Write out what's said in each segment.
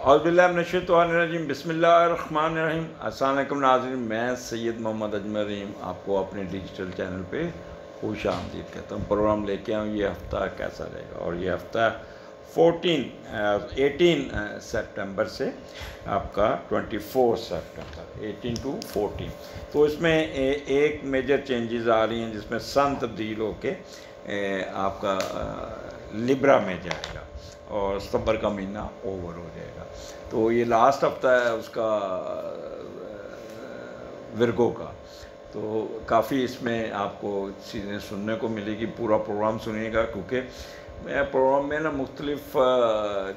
औज़ुबिल्लाहिमिनश्शैतानिर्रजीम बिस्मिल्लाहिर्रहमानिर्रहीम। अस्सलाम वालेकुम नाज़रीन, मैं सैयद मोहम्मद अजमल रहीम आपको अपने डिजिटल चैनल पे खुश आमदीद कहता हूँ। प्रोग्राम लेके आऊँ ये हफ़्ता कैसा रहेगा, और ये हफ़्ता 18 सितंबर से आपका 24 सितंबर 18 टू 14, तो इसमें एक मेजर चेंजेस आ रही हैं जिसमें सन तब्दील होके आपका लिब्रा में जाएगा और सितंबर का महीना ओवर हो जाएगा। तो ये लास्ट हफ्ता है उसका विरगो का, तो काफ़ी इसमें आपको चीज़ें सुनने को मिलेगी। पूरा प्रोग्राम सुनिएगा, क्योंकि मैं प्रोग्राम में ना मुख्तलिफ़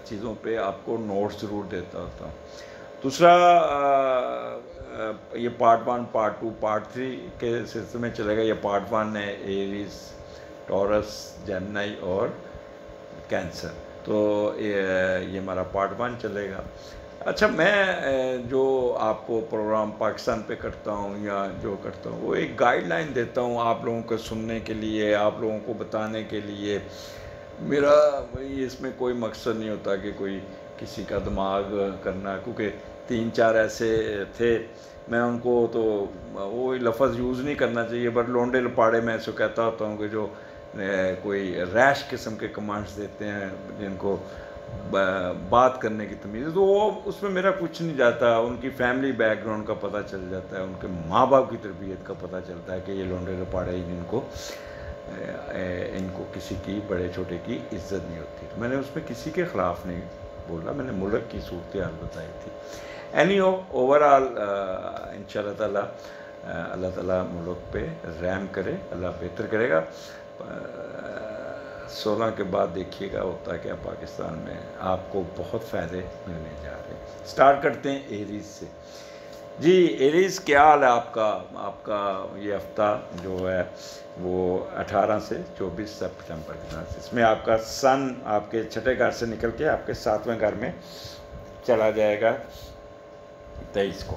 चीज़ों पे आपको नोट्स ज़रूर देता होता हूँ। दूसरा ये पार्ट 1, पार्ट 2, पार्ट 3 के सिलसिले में चलेगा। ये पार्ट 1 है एरीज, टॉरस, जेमिनी और कैंसर, तो ये हमारा पार्ट 1 चलेगा। अच्छा, मैं जो आपको प्रोग्राम पाकिस्तान पे करता हूँ या जो करता हूँ वो एक गाइडलाइन देता हूँ आप लोगों को सुनने के लिए, आप लोगों को बताने के लिए। मेरा इसमें कोई मकसद नहीं होता कि कोई किसी का दिमाग करना, क्योंकि 3-4 ऐसे थे, मैं उनको तो वो लफ्ज़ यूज़ नहीं करना चाहिए, बट लोंडे लपाड़े मैं ऐसे कहता होता हूँ कि जो कोई रैश किस्म के कमांड्स देते हैं, जिनको बात करने की तमीज़, तो वो उसमें मेरा कुछ नहीं जाता। उनकी फैमिली बैकग्राउंड का पता चल जाता है, उनके माँ बाप की तरबियत का पता चलता है कि ये लोंडे लपाड़े जिनको इनको किसी की बड़े छोटे की इज्जत नहीं होती। तो मैंने उसमें किसी के ख़िलाफ़ नहीं बोला, मैंने मुल्क की सूरत हाल बताई थी। एनीहो, ओवरऑल इंशाअल्लाह ताला अल्लाह ताला मुल्क पे रहम करे, अल्लाह बेहतर करेगा। 16 के बाद देखिएगा होता है क्या पाकिस्तान में, आपको बहुत फ़ायदे मिलने जा रहे हैं। स्टार्ट करते हैं एरीज से। जी एरीज, क्या हाल है आपका ये हफ़्ता जो है वो 18 से 24 सितंबर के साथ, इसमें आपका सन आपके छठे घर से निकल के आपके 7वें घर में चला जाएगा 23 को,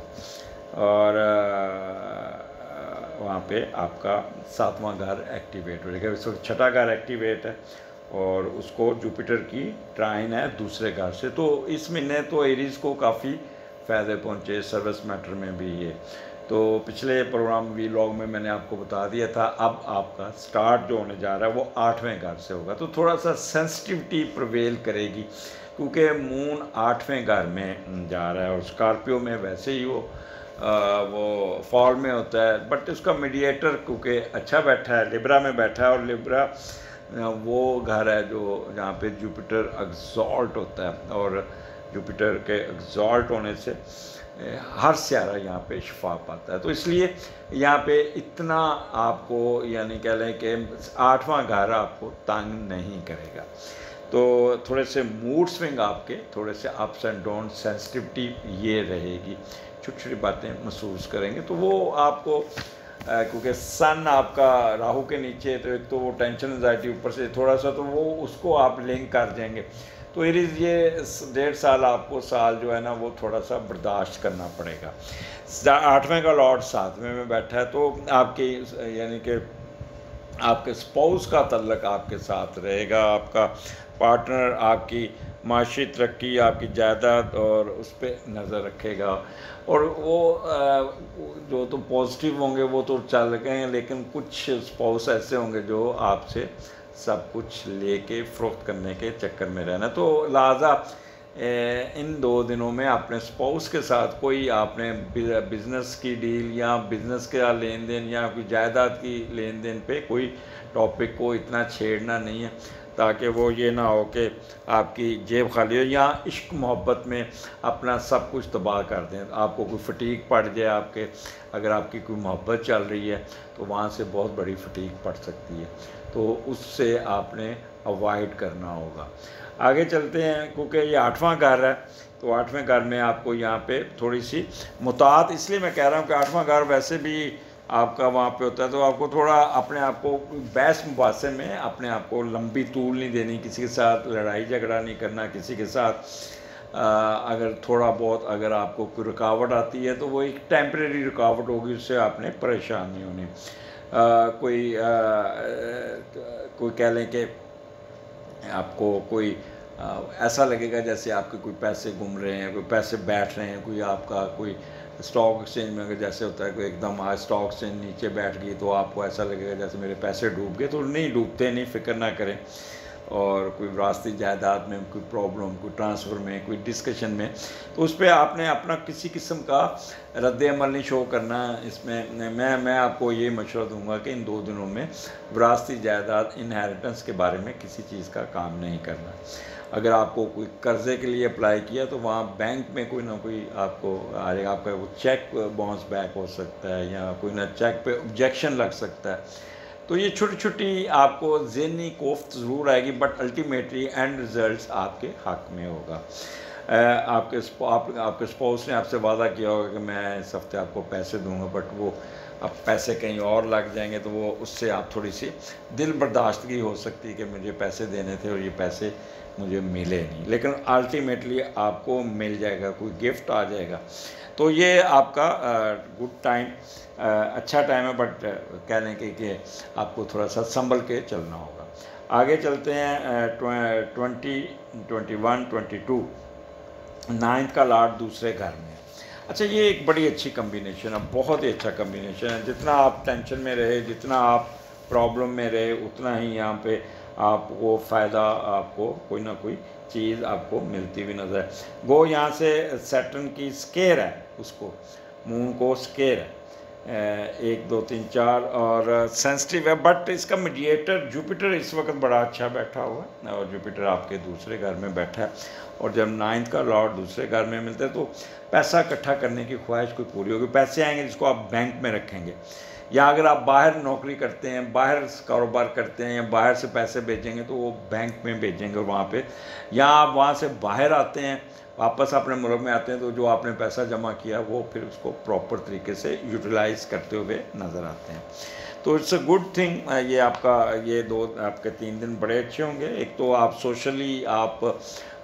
और वहाँ पे आपका 7वां घर एक्टिवेट हो जाएगा। इस वक्त छठा घर एक्टिवेट है और उसको जुपिटर की ट्राइन है दूसरे घर से। तो इस महीने तो एरीज को काफ़ी फ़ायदे पहुँचे, सर्विस मैटर में भी ये। तो पिछले प्रोग्राम व्लॉग में मैंने आपको बता दिया था। अब आपका स्टार्ट जो होने जा रहा है वो 8वें घर से होगा, तो थोड़ा सा सेंसिटिविटी प्रिवेल करेगी, क्योंकि मून 8वें घर में जा रहा है और स्कॉर्पियो में वैसे ही वो फॉल में होता है, बट उसका मीडिएटर क्योंकि अच्छा बैठा है, लिब्रा में बैठा है, और लिब्रा वो घर है जो जहाँ पे जुपिटर एग्जॉल्ट होता है, और जुपिटर के एग्जॉल्ट होने से हर सियारा यहाँ पे शिफा पाता है। तो इसलिए यहाँ पे इतना आपको, यानी कह लें कि 8वां घर आपको तंग नहीं करेगा। तो थोड़े से मूड स्विंग आपके, थोड़े से अप्स एंड डाउन, सेंसिटिविटी ये रहेगी, छोटी छोटी बातें महसूस करेंगे। तो वो आपको क्योंकि सन आपका राहु के नीचे, तो एक तो वो टेंशन एंजाइटी ऊपर से थोड़ा सा, तो वो उसको आप लिंक कर देंगे। तो ये 1.5 साल आपको, साल जो है ना वो थोड़ा सा बर्दाश्त करना पड़ेगा। 8वें का लॉर्ड 7वें में बैठा है, तो आपके यानी कि आपके स्पाउस का तल्लक आपके साथ रहेगा, आपका पार्टनर आपकी माशी तरक्की, आपकी जायदाद और उस पर नज़र रखेगा। और वो जो तो पॉजिटिव होंगे वो तो चल गए हैं, लेकिन कुछ स्पाउस ऐसे होंगे जो आपसे सब कुछ लेके फ़रोख्त करने के चक्कर में रहना। तो लिहाजा इन 2 दिनों में अपने स्पाउस के साथ कोई आपने बिज़नेस की डील या बिज़नेस का लेन देन या कोई जायदाद की लेन देन पे कोई टॉपिक को इतना छेड़ना नहीं है, ताकि वो ये ना हो कि आपकी जेब खाली हो या इश्क मोहब्बत में अपना सब कुछ तबाह कर दें, आपको कोई फटीक पड़ जाए। आपके अगर आपकी कोई मोहब्बत चल रही है तो वहाँ से बहुत बड़ी फटीक पड़ सकती है, तो उससे आपने अवॉइड करना होगा। आगे चलते हैं, क्योंकि ये 8वां घर है, तो 8वें घर में आपको यहाँ पे थोड़ी सी मुतात, इसलिए मैं कह रहा हूँ कि 8वां घर वैसे भी आपका वहाँ पे होता है, तो आपको थोड़ा अपने आप को बहस मुबासे में अपने आप को लंबी तूल नहीं देनी, किसी के साथ लड़ाई झगड़ा नहीं करना, किसी के साथ अगर थोड़ा बहुत अगर आपको कोई रुकावट आती है तो वो एक टेम्परेरी रुकावट होगी, उससे आपने परेशान नहीं होनी। कोई कह लें कि आपको कोई ऐसा लगेगा जैसे आपके कोई पैसे घूम रहे हैं, कोई पैसे बैठ रहे हैं, कोई आपका कोई स्टॉक एक्सचेंज में अगर जैसे होता है कोई एकदम आज स्टॉक एक्सचेंज नीचे बैठ गई तो आपको ऐसा लगेगा जैसे मेरे पैसे डूब गए। तो नहीं डूबते, नहीं, फिक्र ना करें। और कोई विरासती जायदाद में कोई प्रॉब्लम, कोई ट्रांसफ़र में, कोई डिस्कशन में, तो उस पर आपने अपना किसी किस्म का रद्द अमल नहीं शो करना। इसमें मैं आपको ये मशवरा दूंगा कि इन 2 दिनों में विरासती जायदाद, इनहेरिटेंस के बारे में किसी चीज़ का काम नहीं करना। अगर आपको कोई कर्ज़े के लिए अप्लाई किया तो वहाँ बैंक में कोई ना कोई आपको आ जाएगा, आपका वो चेक बाउंस बैक हो सकता है या कोई ना चेक पे ऑब्जेक्शन लग सकता है। तो ये छोटी छोटी आपको ज़हनी कोफ्त ज़रूर आएगी, बट अल्टीमेटली एंड रिज़ल्ट आपके हक़ में होगा। आपके स्पाउस ने आपसे वादा किया होगा कि मैं इस हफ्ते आपको पैसे दूंगा, बट वो अब पैसे कहीं और लग जाएंगे तो वो उससे आप थोड़ी सी दिल बर्दाश्तगी हो सकती है कि मुझे पैसे देने थे और ये पैसे मुझे मिले नहीं, लेकिन अल्टीमेटली आपको मिल जाएगा, कोई गिफ्ट आ जाएगा। तो ये आपका गुड टाइम, अच्छा टाइम है, बट कह लें कि आपको थोड़ा सा संभल के चलना होगा। आगे चलते हैं 20, 21, 22 9th का लॉर्ड दूसरे घर में। अच्छा, ये एक बड़ी अच्छी कम्बिनेशन है, बहुत ही अच्छा कम्बिनेशन है। जितना आप टेंशन में रहे, जितना आप प्रॉब्लम में रहे, उतना ही यहाँ पे आपको फ़ायदा, आपको कोई ना कोई चीज़ आपको मिलती हुई नज़र है। गो यहाँ से सैटर्न की स्केयर है, उसको मून को स्केयर है, 1, 2, 3, 4 और सेंसिटिव है, बट इसका मीडिएटर जुपिटर इस वक्त बड़ा अच्छा बैठा हुआ है और जुपिटर आपके दूसरे घर में बैठा है। और जब 9th का लॉर्ड दूसरे घर में मिलता है तो पैसा इकट्ठा करने की ख्वाहिश कोई पूरी होगी। पैसे आएंगे जिसको आप बैंक में रखेंगे, या अगर आप बाहर नौकरी करते हैं, बाहर कारोबार करते हैं या बाहर से पैसे भेजेंगे तो वो बैंक में भेजेंगे वहाँ पे, या आप वहाँ से बाहर आते हैं, वापस अपने मुल्क में आते हैं तो जो आपने पैसा जमा किया वो फिर उसको प्रॉपर तरीके से यूटिलाइज़ करते हुए नज़र आते हैं। तो इट्स अ गुड थिंग। ये आपका ये 2 आपके 3 दिन बड़े अच्छे होंगे। एक तो आप सोशली आप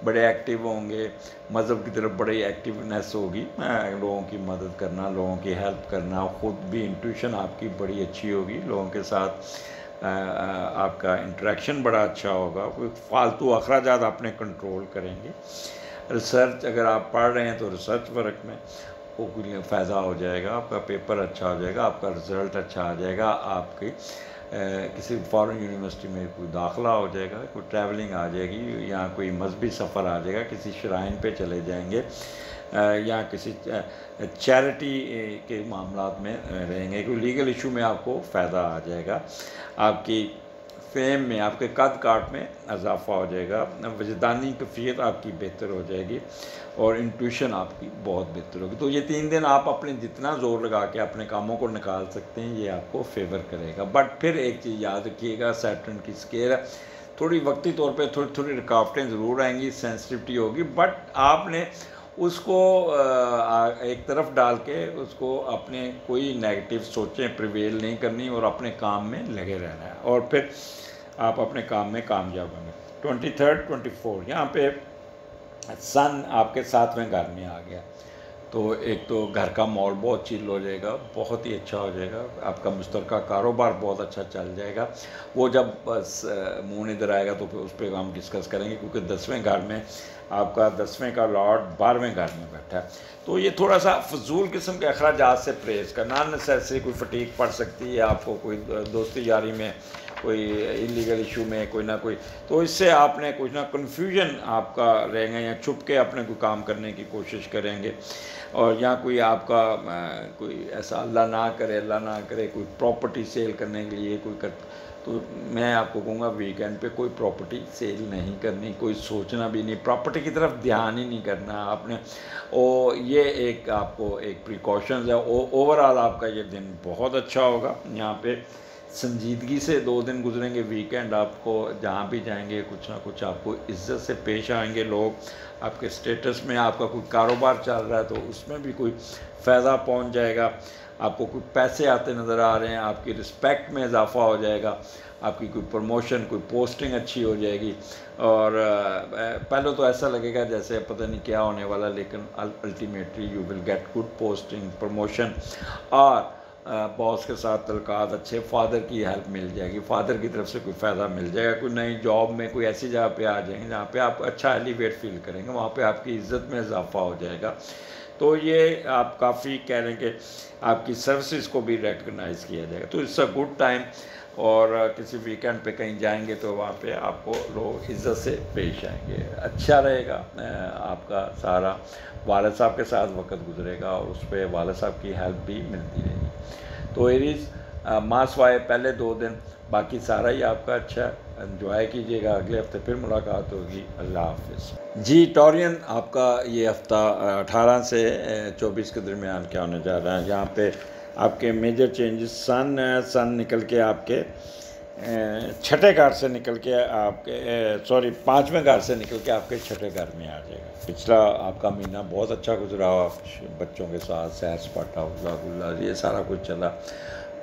बड़े एक्टिव होंगे, मज़हब की तरफ बड़ी एक्टिवनेस होगी, लोगों की मदद करना, लोगों की हेल्प करना, ख़ुद भी इंट्यूशन आपकी बड़ी अच्छी होगी, लोगों के साथ आपका इंटरेक्शन बड़ा अच्छा होगा, कोई फालतू अखराजात आपने कंट्रोल करेंगे। रिसर्च अगर आप पढ़ रहे हैं तो रिसर्च वर्क में वो कोई फ़ायदा हो जाएगा, आपका पेपर अच्छा हो जाएगा, आपका रिज़ल्ट अच्छा आ जाएगा, आपकी किसी फॉरेन यूनिवर्सिटी में कोई दाखिला हो जाएगा, कोई ट्रैवलिंग आ जाएगी, या कोई मजहबी सफ़र आ जाएगा, किसी श्राइन पे चले जाएंगे, या किसी चैरिटी के मामलात में रहेंगे, कोई लीगल इशू में आपको फ़ायदा आ जाएगा, आपकी फेम में, आपके कद काट में इजाफा हो जाएगा, वजदानी कैफियत आपकी बेहतर हो जाएगी और इंट्यूशन आपकी बहुत बेहतर होगी। तो ये 3 दिन आप अपने जितना ज़ोर लगा के अपने कामों को निकाल सकते हैं, ये आपको फेवर करेगा। बट फिर एक चीज़ याद रखिएगा, सैटर्न की स्केयर है, थोड़ी वक्ती तौर पे थोड़ी थोड़ी रुकावटें ज़रूर आएंगी, सेंसिटिविटी होगी, बट आपने उसको एक तरफ डाल के उसको अपने कोई नेगेटिव सोचें प्रिवेल नहीं करनी और अपने काम में लगे रहना है और फिर आप अपने काम में कामयाब होंगे। 23, 24 यहाँ पे सन आपके 7वें घर में आ गया, तो एक तो घर का माहौल बहुत चिल हो जाएगा, बहुत ही अच्छा हो जाएगा, आपका मुश्तरका कारोबार बहुत अच्छा चल जाएगा। वो जब बस मून इधर आएगा तो फिर उस पर हम डिस्कस करेंगे, क्योंकि 10वें घर में आपका 10वें का लॉर्ड 12वें घर में बैठा है। तो ये थोड़ा सा फजूल किस्म के अखराजात से परहेज़ करना, नेसेसरी कोई फटीक पड़ सकती है आपको, कोई दोस्ती यारी में, कोई इलीगल इशू में, कोई ना कोई, तो इससे आपने कुछ ना कन्फ्यूजन आपका रहेगा, या छुप के अपने कोई काम करने की कोशिश करेंगे, और यहाँ कोई आपका कोई ऐसा अल्लाह ना करे कोई प्रॉपर्टी सेल करने के लिए कोई कर, तो मैं आपको कहूँगा वीकेंड पे कोई प्रॉपर्टी सेल नहीं करनी, कोई सोचना भी नहीं, प्रॉपर्टी की तरफ ध्यान ही नहीं करना आपने। और ये एक आपको एक प्रिकॉशंस है। ओवरऑल आपका ये दिन बहुत अच्छा होगा। यहाँ पे संजीदगी से 2 दिन गुजरेंगे, वीकेंड आपको जहाँ भी जाएंगे कुछ ना कुछ आपको इज्जत से पेश आएंगे लोग, आपके स्टेटस में, आपका कोई कारोबार चल रहा है तो उसमें भी कोई फ़ायदा पहुँच जाएगा, आपको कोई पैसे आते नज़र आ रहे हैं, आपकी रिस्पेक्ट में इजाफा हो जाएगा, आपकी कोई प्रमोशन, कोई पोस्टिंग अच्छी हो जाएगी। और पहले तो ऐसा लगेगा जैसे पता नहीं क्या होने वाला, लेकिन ultimately you will get good posting, promotion, और बॉस के साथ तल्लुकात अच्छे, फादर की हेल्प मिल जाएगी, फादर की तरफ से कोई फ़ायदा मिल जाएगा, कोई नई जॉब में कोई ऐसी जगह पे आ जाएंगे जहाँ पे आप अच्छा एलिवेट फील करेंगे, वहाँ पे आपकी इज़्ज़त में इजाफा हो जाएगा। तो ये आप काफ़ी कह रहे हैं कि आपकी सर्विसेज को भी रिकगनाइज़ किया जाएगा, तो इट्स अ गुड टाइम। और किसी वीकेंड पे कहीं जाएंगे तो वहाँ पे आपको लोग इज़्ज़त से पेश आएंगे, अच्छा रहेगा। आपका सारा वालिद साहब के साथ वक्त गुजरेगा और उस पर वालिद साहब की हेल्प भी मिलती रहेगी। तो एरीज मास वाए पहले 2 दिन, बाकी सारा ही आपका अच्छा एंजॉय कीजिएगा। अगले हफ्ते फिर मुलाकात होगी। अल्लाह हाफिज़ जी। टॉरियन आपका ये हफ़्ता 18 से 24 के दरमियान क्या होने जा रहा है। यहाँ पे आपके मेजर चेंजेस, सन निकल के आपके छठे घर से निकल के आपके 5वें घर से निकल के आपके छठे घर में आ जाएगा। पिछला आपका महीना बहुत अच्छा गुजरा, बच्चों के साथ सैर सपाटा उल्ला गुल्ला ये सारा कुछ चला,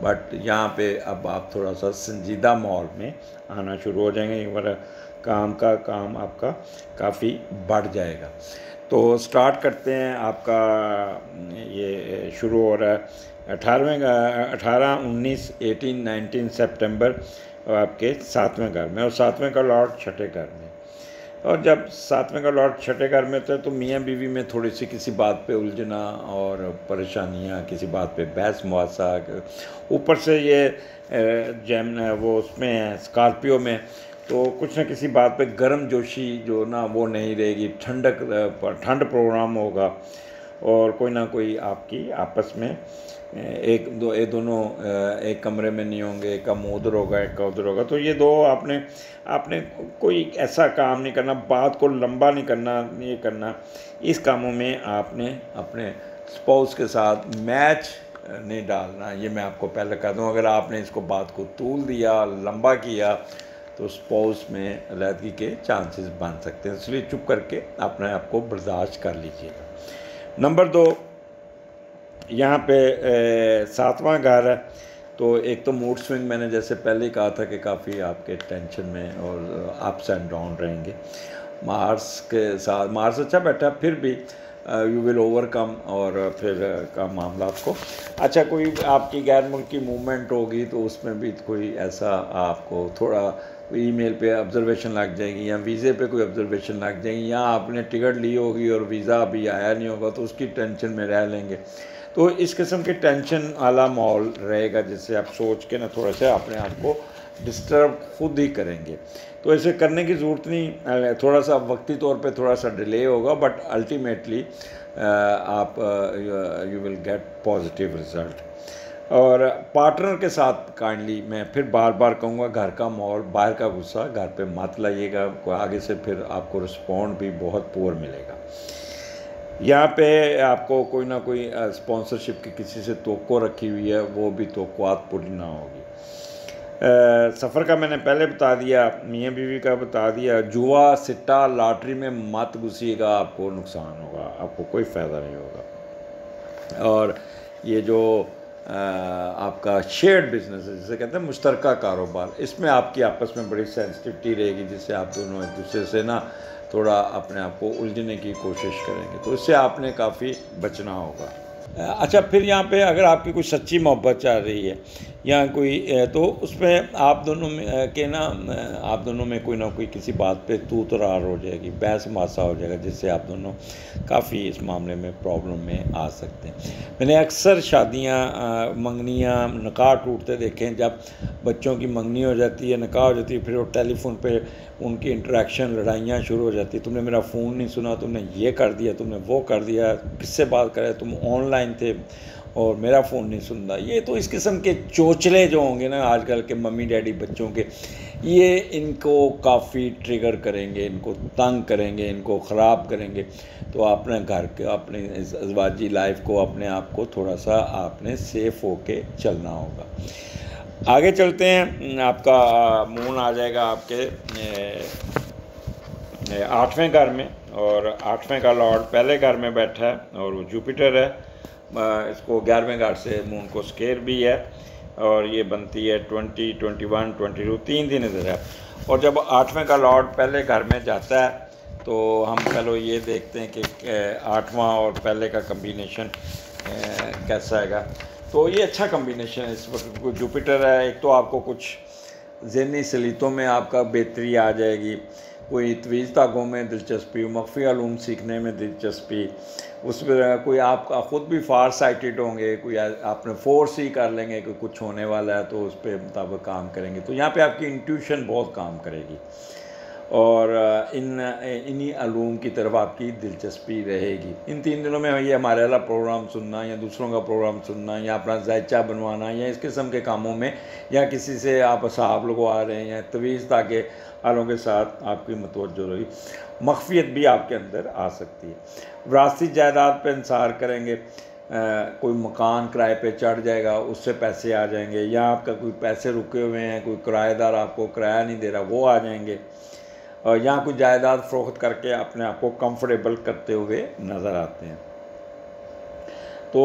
बट यहाँ पे अब आप थोड़ा सा संजीदा माहौल में आना शुरू हो जाएंगे। वरना काम आपका काफ़ी बढ़ जाएगा। तो स्टार्ट करते हैं। आपका ये शुरू हो रहा है 18, 19, 18, 19 सितंबर आपके 7वें घर में, और 7वें का लॉर्ड छठे घर में। और जब 7वें का लॉर्ड छठे घर में था तो मियाँ बीवी में थोड़ी सी किसी बात पे उलझना और परेशानियाँ, किसी बात पे बहस मुआसा, ऊपर से ये वो उसमें है स्कॉर्पियो में, तो कुछ ना किसी बात पे गर्म जोशी जो ना वो नहीं रहेगी, ठंड प्रोग्राम होगा, और कोई ना कोई आपकी आपस में ये दोनों एक कमरे में नहीं होंगे, एक का मुँह उधर होगा, एक का उधर होगा। तो ये दो आपने कोई ऐसा काम नहीं करना, बात को लंबा नहीं करना, ये करना। इस कामों में आपने अपने स्पाउस के साथ मैच नहीं डालना। ये मैं आपको पहले कह दूँ, अगर आपने इसको बात को तूल दिया, लंबा किया, तो स्पाउस में अलहदगी के चांसेस बन सकते हैं। इसलिए चुप करके अपने आप को बर्दाश्त कर लीजिएगा। नंबर 2, यहाँ पे 7वां घर है, तो एक तो मूड स्विंग मैंने जैसे पहले ही कहा था कि काफ़ी आपके टेंशन में और अप्स एंड डाउन रहेंगे। मार्स के साथ मार्स अच्छा बैठा, फिर भी यू विल ओवरकम, और फिर का मामला को अच्छा, कोई आपकी गैर मुल्की मूवमेंट होगी तो उसमें भी कोई ऐसा आपको थोड़ा ईमेल पे ऑब्जर्वेशन लग जाएगी, या वीज़े पे कोई ऑब्जर्वेशन लग जाएगी, या आपने टिकट ली होगी और वीज़ा अभी आया नहीं होगा तो उसकी टेंशन में रह लेंगे। तो इस किस्म की टेंशन वाला माहौल रहेगा, जिससे आप सोच के ना थोड़ा सा अपने आप को डिस्टर्ब खुद ही करेंगे। तो ऐसे करने की ज़रूरत नहीं, थोड़ा सा वक्ती तौर पे थोड़ा सा डिले होगा, बट अल्टीमेटली आप you will gate positive result. और पार्टनर के साथ काइंडली मैं फिर बार बार कहूँगा, घर का माहौल, बाहर का गुस्सा घर पे मत लाइएगा, आगे से फिर आपको रिस्पॉन्ड भी बहुत पुअर मिलेगा। यहाँ पे आपको कोई ना कोई स्पॉन्सरशिप की किसी से तवक्को रखी हुई है, वो भी तवक्कुआत पूरी ना होगी। सफ़र का मैंने पहले बता दिया, मियाँ बीवी का बता दिया। जुआ सिट्टा लॉटरी में मत घुसिएगा, आपको नुकसान होगा, आपको कोई फ़ायदा नहीं होगा। और ये जो आपका शेयर्ड बिजनेस है, जिसे कहते हैं मुश्तरका कारोबार, इसमें आपकी आपस में बड़ी सेंसिटिविटी रहेगी, जिससे आप दोनों एक दूसरे से ना थोड़ा अपने आप को उलझने की कोशिश करेंगे, तो इससे आपने काफ़ी बचना होगा। अच्छा, फिर यहाँ पे अगर आपकी कोई सच्ची मोहब्बत चल रही है या कोई तो उसमें आप दोनों में के ना आप दोनों में कोई ना कोई किसी बात पे तू तरार हो जाएगी, बहस मुआसा हो जाएगा, जिससे आप दोनों काफ़ी इस मामले में प्रॉब्लम में आ सकते हैं। मैंने अक्सर शादियाँ, मंगनियाँ, निकाह टूटते देखे हैं। जब बच्चों की मंगनी हो जाती है, निकाह हो जाती है, फिर वो टेलीफोन पे उनकी इंटरेक्शन, लड़ाइयाँ शुरू हो जाती है। तुमने मेरा फ़ोन नहीं सुना, तुमने ये कर दिया, तुमने वो कर दिया, किससे बात करे, तुम ऑनलाइन थे और मेरा फ़ोन नहीं सुनता। ये तो इस किस्म के चोचले जो होंगे ना आजकल के मम्मी डैडी बच्चों के, ये इनको काफ़ी ट्रिगर करेंगे, इनको तंग करेंगे, इनको ख़राब करेंगे। तो अपने घर के, अपने अज़वाजी लाइफ को, अपने आप को थोड़ा सा आपने सेफ़ होके चलना होगा। आगे चलते हैं। आपका मून आ जाएगा आपके 8वें घर में, और 8वें का लॉर्ड पहले घर में बैठा है और वो जुपिटर है। इसको 11वें घर से मून को स्केयर भी है, और ये बनती है 20, 21, 22, 3 दिन इधर है। और जब 8वें का लॉर्ड पहले घर में जाता है तो हम पहले ये देखते हैं कि 8वां और पहले का कम्बिनेशन कैसा हैगा। तो ये अच्छा कम्बिनेशन है इस वक्त। जुपिटर है, एक तो आपको कुछ ज़हनी सलीतों में आपका बेहतरी आ जाएगी, कोई तवीज़ ताकों में दिलचस्पी, मख्फी अलूम सीखने में दिलचस्पी, उसमें कोई आप ख़ुद भी फार साइटेड होंगे, कोई आपने फोर्स ही कर लेंगे कि कुछ होने वाला है तो उस पर मुताबिक काम करेंगे। तो यहाँ पे आपकी इंट्यूशन बहुत काम करेगी और इन्हीं अलूम की तरफ आपकी दिलचस्पी रहेगी। इन 3 दिनों में ये हमारे वाला प्रोग्राम सुनना या दूसरों का प्रोग्राम सुनना या अपना जायचा बनवाना या इस किस्म के कामों में, या किसी से आप साहब लोग आ रहे हैं या तवीज़ ताकि आलों के साथ आपकी मतवज्जो रही, मख्फियत भी आपके अंदर आ सकती है। विरासती जायदाद पर इंसार करेंगे, कोई मकान किराए पे चढ़ जाएगा, उससे पैसे आ जाएंगे, या आपका कोई पैसे रुके हुए हैं, कोई किराएदार आपको किराया नहीं दे रहा, वो आ जाएंगे, और यहाँ कोई जायदाद फ़रोख्त करके अपने आप को कंफर्टेबल करते हुए नज़र आते हैं। तो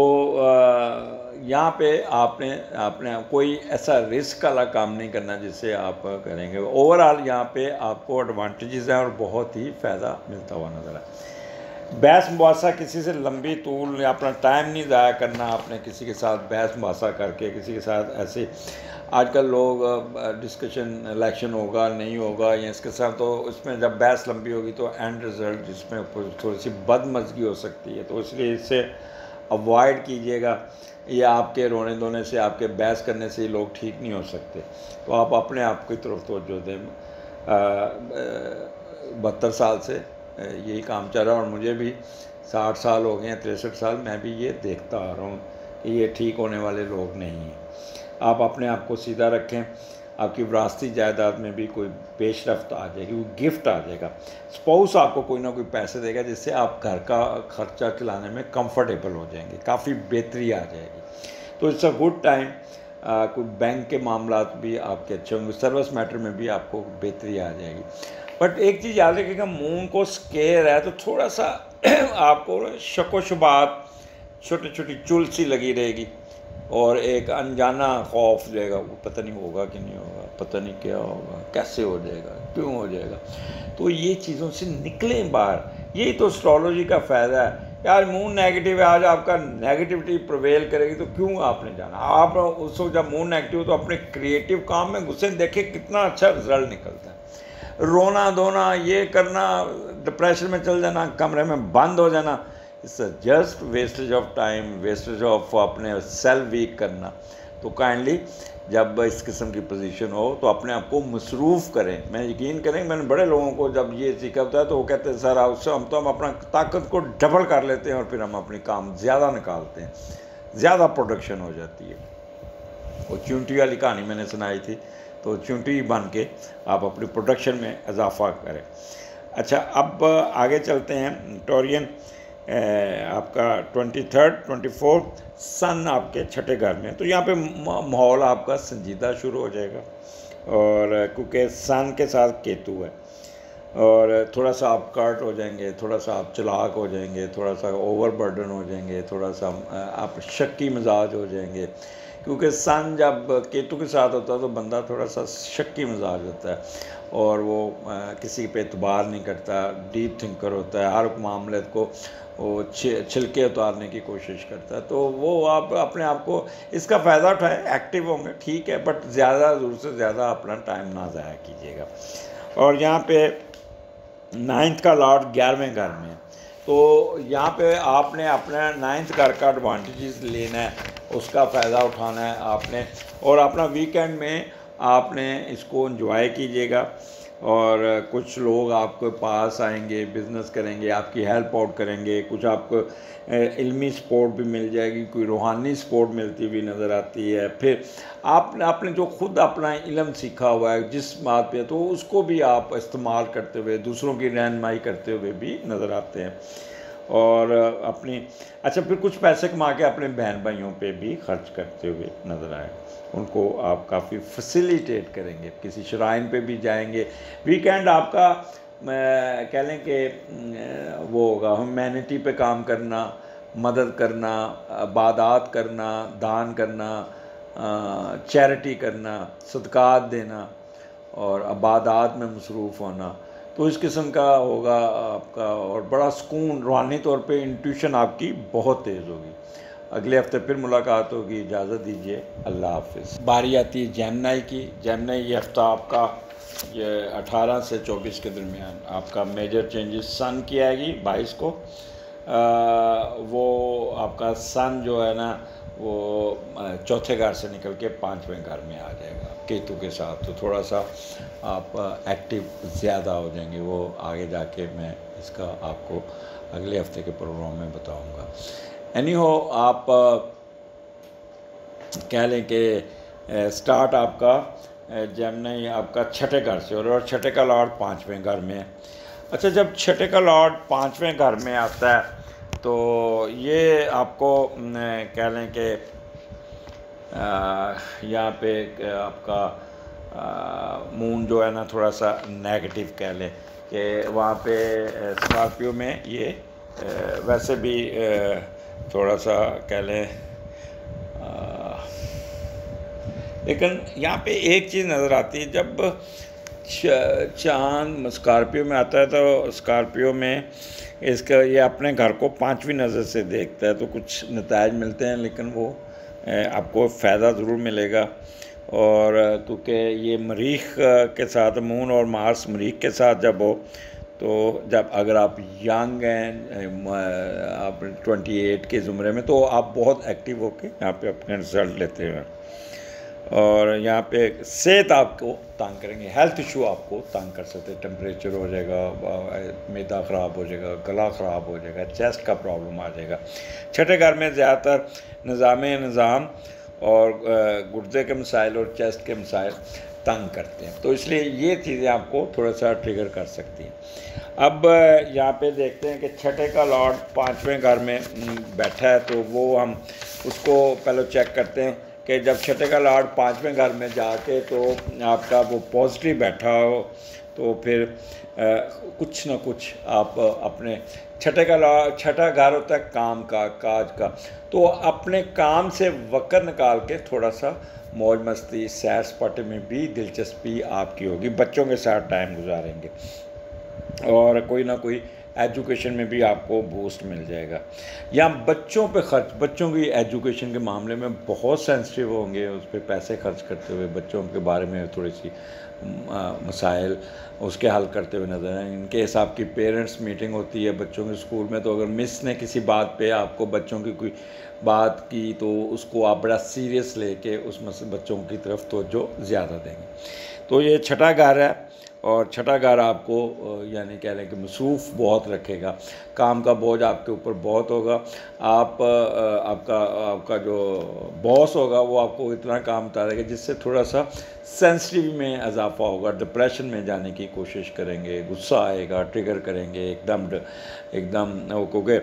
यहाँ पे आपने कोई ऐसा रिस्क वाला काम नहीं करना जिससे आप करेंगे। ओवरऑल यहाँ पे आपको एडवांटेजेस हैं और बहुत ही फ़ायदा मिलता हुआ नज़र है। बहस मुबासा किसी से लंबी तूल या अपना टाइम नहीं ज़ाया करना, आपने किसी के साथ बहस मुबासा करके किसी के साथ ऐसे, आजकल लोग डिस्कशन इलेक्शन होगा नहीं होगा या इसके साथ, तो इसमें जब बहस लंबी होगी तो एंड रिज़ल्ट जिसमें थोड़ी सी बदमज़गी हो सकती है, तो इसलिए इससे अवॉइड कीजिएगा। ये आपके रोने धोने से, आपके बहस करने से लोग ठीक नहीं हो सकते, तो आप अपने आप की तरफ तवज्जो दें। 72 साल से यही काम चल रहा है और मुझे भी 60 साल हो गए हैं, 63 साल, मैं भी ये देखता आ रहा हूँ कि ये ठीक होने वाले लोग नहीं हैं। आप अपने आप को सीधा रखें, आपकी विरासती जायदाद में भी कोई पेशरफ्त आ जाएगी, कोई गिफ्ट आ जाएगा, स्पाउस आपको कोई ना कोई पैसे देगा जिससे आप घर का खर्चा चलाने में कंफर्टेबल हो जाएंगे, काफ़ी बेहतरी आ जाएगी। तो इट्स अ गुड टाइम। कोई बैंक के मामला भी आपके अच्छे होंगे, सर्विस मैटर में भी आपको बेहतरी आ जाएगी। बट एक चीज़ याद रखिएगा, मून को स्केयर है तो थोड़ा सा आपको शक शुबात, छोटी छोटी चुल सी लगी रहेगी और एक अनजाना खौफ जाएगा, वो पता नहीं होगा कि नहीं होगा, पता नहीं क्या होगा, कैसे हो जाएगा, क्यों हो जाएगा। तो ये चीज़ों से निकलें बाहर। यही तो एस्ट्रोलॉजी का फ़ायदा है। यार मून नेगेटिव है, आज आपका नेगेटिविटी प्रिवेल करेगी तो क्यों आपने जाना। आप उस वक्त जब मून नेगेटिव तो अपने क्रिएटिव काम में घुसे, देखें कितना अच्छा रिजल्ट निकलता है। रोना धोना, ये करना, डिप्रेशन में चल जाना, कमरे में बंद हो जाना, it's just wastage of time, wastage of अपने सेल्फ वीक करना। तो काइंडली जब इस किस्म की पोजीशन हो तो अपने आप को मसरूफ़ करें। मैं यकीन करें, मैंने बड़े लोगों को जब ये सीखा होता है तो वो कहते हैं सर उससे हम अपना ताकत को डबल कर लेते हैं और फिर हम अपनी काम ज़्यादा निकालते हैं, ज़्यादा प्रोडक्शन हो जाती है। वो चूंटी वाली कहानी मैंने सुनाई थी, तो चूंटी बन के आप अपनी प्रोडक्शन में इजाफा करें। अच्छा, अब आगे चलते हैं। टोरियन आपका 23rd 24 सन आपके छठे घर में, तो यहाँ पे माहौल आपका संजीदा शुरू हो जाएगा, और क्योंकि सन के साथ केतु है, और थोड़ा सा आप कर्ट हो जाएंगे, थोड़ा सा आप चालाक हो जाएंगे, थोड़ा सा ओवरबर्डन हो जाएंगे, थोड़ा सा आप शक्की मिजाज हो जाएंगे, क्योंकि सन जब केतु के साथ होता है तो बंदा थोड़ा सा शक्की मिजाज होता है और वो किसी पे एतबार नहीं करता, डीप थिंकर होता है, हर मामले को वो छिलके उतारने की कोशिश करता है। तो वो आप अपने आप को इसका फ़ायदा उठाएं, एक्टिव होंगे ठीक है, बट ज़्यादा ज़रूर से ज़्यादा अपना टाइम ना ज़ाया कीजिएगा। और यहाँ पे 9th का लॉर्ड 11वें घर में, तो यहाँ पे आपने अपना 9th घर का एडवांटेजेस लेना है, उसका फ़ायदा उठाना है आपने, और अपना वीकेंड में आपने इसको एंजॉय कीजिएगा। और कुछ लोग आपके पास आएंगे, बिज़नेस करेंगे, आपकी हेल्प आउट करेंगे, कुछ आपको इल्मी सपोर्ट भी मिल जाएगी, कोई रूहानी सपोर्ट मिलती हुई नज़र आती है। फिर आपने जो खुद अपना इल्म सीखा हुआ है जिस बात पे, तो उसको भी आप इस्तेमाल करते हुए, दूसरों की रहनुमाई करते हुए भी नज़र आते हैं। और अपनी फिर कुछ पैसे कमा के अपने बहन भाइयों पे भी खर्च करते हुए नज़र आए, उनको आप काफ़ी फैसिलिटेट करेंगे, किसी श्राइन पे भी जाएंगे। वीकेंड आपका कह लें कि वो होगा ह्यूमैनिटी पे काम करना, मदद करना, इबादत करना, दान करना, चैरिटी करना, सदक़ात देना और इबादत में मसरूफ़ होना, तो इस किस्म का होगा आपका। और बड़ा सुकून, रूहानी तौर पे इंट्यूशन आपकी बहुत तेज़ होगी अगले हफ्ते फिर मुलाकात होगी। इजाज़त दीजिए, अल्लाह हाफिज़। बारी आती है जेमिनी की। जेमिनी ये हफ्ता आपका ये 18 से 24 के दरमियान आपका मेजर चेंजेस सन की आएगी 22 को। वो आपका सन जो है ना वो चौथे घर से निकल के 5वें घर में आ जाएगा केतु के साथ, तो थोड़ा सा आप एक्टिव ज़्यादा हो जाएंगे। वो आगे जाके मैं इसका आपको अगले हफ्ते के प्रोग्राम में बताऊंगा। एनीहो आप कह लें कि स्टार्ट आपका जेमिनी आपका छठे घर से और छठे का लॉर्ड 5वें घर में है। अच्छा, जब छठे का लॉर्ड 5वें घर में आता है तो ये आपको कह लें कि यहाँ पे आपका मून जो है ना थोड़ा सा नेगेटिव कह लें कि वहाँ पे स्कॉर्पियो में ये वैसे भी थोड़ा सा कह लें, लेकिन यहाँ पे एक चीज़ नज़र आती है, जब चाँद स्कॉर्पियो में आता है तो स्कॉर्पियो में इसका ये अपने घर को 5वीं नज़र से देखता है, तो कुछ नताइज मिलते हैं, लेकिन वो आपको फ़ायदा ज़रूर मिलेगा। और क्योंकि ये मरीख के साथ मून और मार्स मरीख के साथ जब हो, तो जब अगर आप यंग हैं आप 28 के ज़ुमरे में, तो आप बहुत एक्टिव होके यहाँ पे अपने रिज़ल्ट लेते हैं। और यहाँ पे सेहत आपको तंग करेंगे, हेल्थ इशू आपको तंग कर सकते हैं, टेम्परेचर हो जाएगा, मैदा ख़राब हो जाएगा, गला ख़राब हो जाएगा, चेस्ट का प्रॉब्लम आ जाएगा। छठे घर में ज़्यादातर निज़ाम और गुर्दे के मसाइल और चेस्ट के मसाइल तंग करते हैं, तो इसलिए ये चीज़ें आपको थोड़ा सा ट्रिगर कर सकती हैं। अब यहाँ पे देखते हैं कि छठे का लॉर्ड 5वें घर में बैठा है, तो वो हम उसको पहले चेक करते हैं कि जब छठे का लॉर्ड 5वें घर में जाके तो आपका वो पॉजिटिव बैठा हो, तो फिर कुछ ना कुछ आप अपने छठा घर होता है काम का, काज का, तो अपने काम से वक़्त निकाल के थोड़ा सा मौज मस्ती सैर सपाटे में भी दिलचस्पी आपकी होगी, बच्चों के साथ टाइम गुजारेंगे और कोई ना कोई एजुकेशन में भी आपको बूस्ट मिल जाएगा। या बच्चों पे खर्च, बच्चों की एजुकेशन के मामले में बहुत सेंसिटिव होंगे, उस पर पैसे खर्च करते हुए बच्चों के बारे में थोड़ी सी मसाइल उसके हल करते हुए नज़र आए। इनके हिसाब की पेरेंट्स मीटिंग होती है बच्चों के स्कूल में, तो अगर मिस ने किसी बात पे आपको बच्चों की कोई बात की तो उसको आप बड़ा सीरियस लेके उस बच्चों की तरफ तवज्जो ज़्यादा देंगे। तो ये छठा घर है और छठा घर आपको यानी कह लें कि मसरूफ़ बहुत रखेगा, काम का बोझ आपके ऊपर बहुत होगा। आपका जो बॉस होगा वो आपको इतना काम उतारेगा जिससे थोड़ा सा सेंसिटिव में इजाफा होगा, डिप्रेशन में जाने की कोशिश करेंगे, गुस्सा आएगा, ट्रिगर करेंगे एकदम, क्योंकि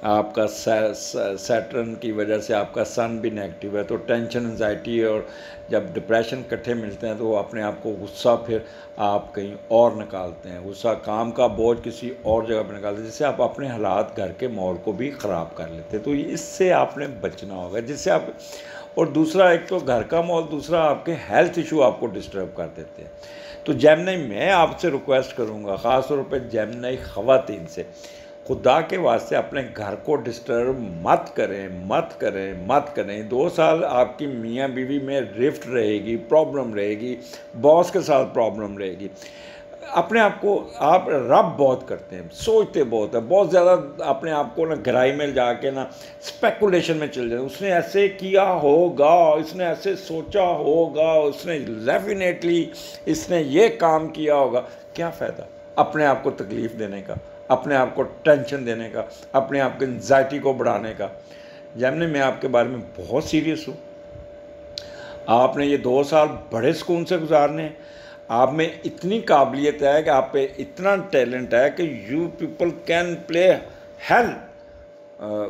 आपका सैटर्न की वजह से आपका सन भी नेगेटिव है, तो टेंशन एंजाइटी और जब डिप्रेशन इकट्ठे मिलते हैं तो अपने आप को गुस्सा फिर आप कहीं और निकालते हैं, गुस्सा काम का बोझ किसी और जगह पर निकालते हैं, जिससे आप अपने हालात घर के माहौल को भी ख़राब कर लेते हैं। तो इससे आपने बचना होगा, जिससे आप, और दूसरा एक तो घर का माहौल, दूसरा आपके हेल्थ इशू आपको डिस्टर्ब कर देते हैं। तो जेमिनी मैं आपसे रिक्वेस्ट करूँगा ख़ास तौर पर जेमिनी ख़वातीन से, खुदा के वास्ते अपने घर को डिस्टर्ब मत करें। 2 साल आपकी मियाँ बीवी में रिफ्ट रहेगी, प्रॉब्लम रहेगी, बॉस के साथ प्रॉब्लम रहेगी। अपने आप को आप रब बहुत करते हैं, सोचते बहुत है, बहुत ज़्यादा अपने आप को ना गहराई में जाके ना स्पेकुलेशन में चल जाए, उसने ऐसे किया होगा, इसने ऐसे सोचा होगा, उसने डेफिनेटली इसने ये काम किया होगा। क्या फ़ायदा अपने आप को तकलीफ़ देने का, अपने आप को टेंशन देने का, अपने आप की एंजाइटी को बढ़ाने का। जेमिनी मैं आपके बारे में बहुत सीरियस हूँ। आपने ये 2 साल बड़े सुकून से गुजारने हैं। आप में इतनी काबिलियत है कि आप पे इतना टैलेंट है कि you people can play hell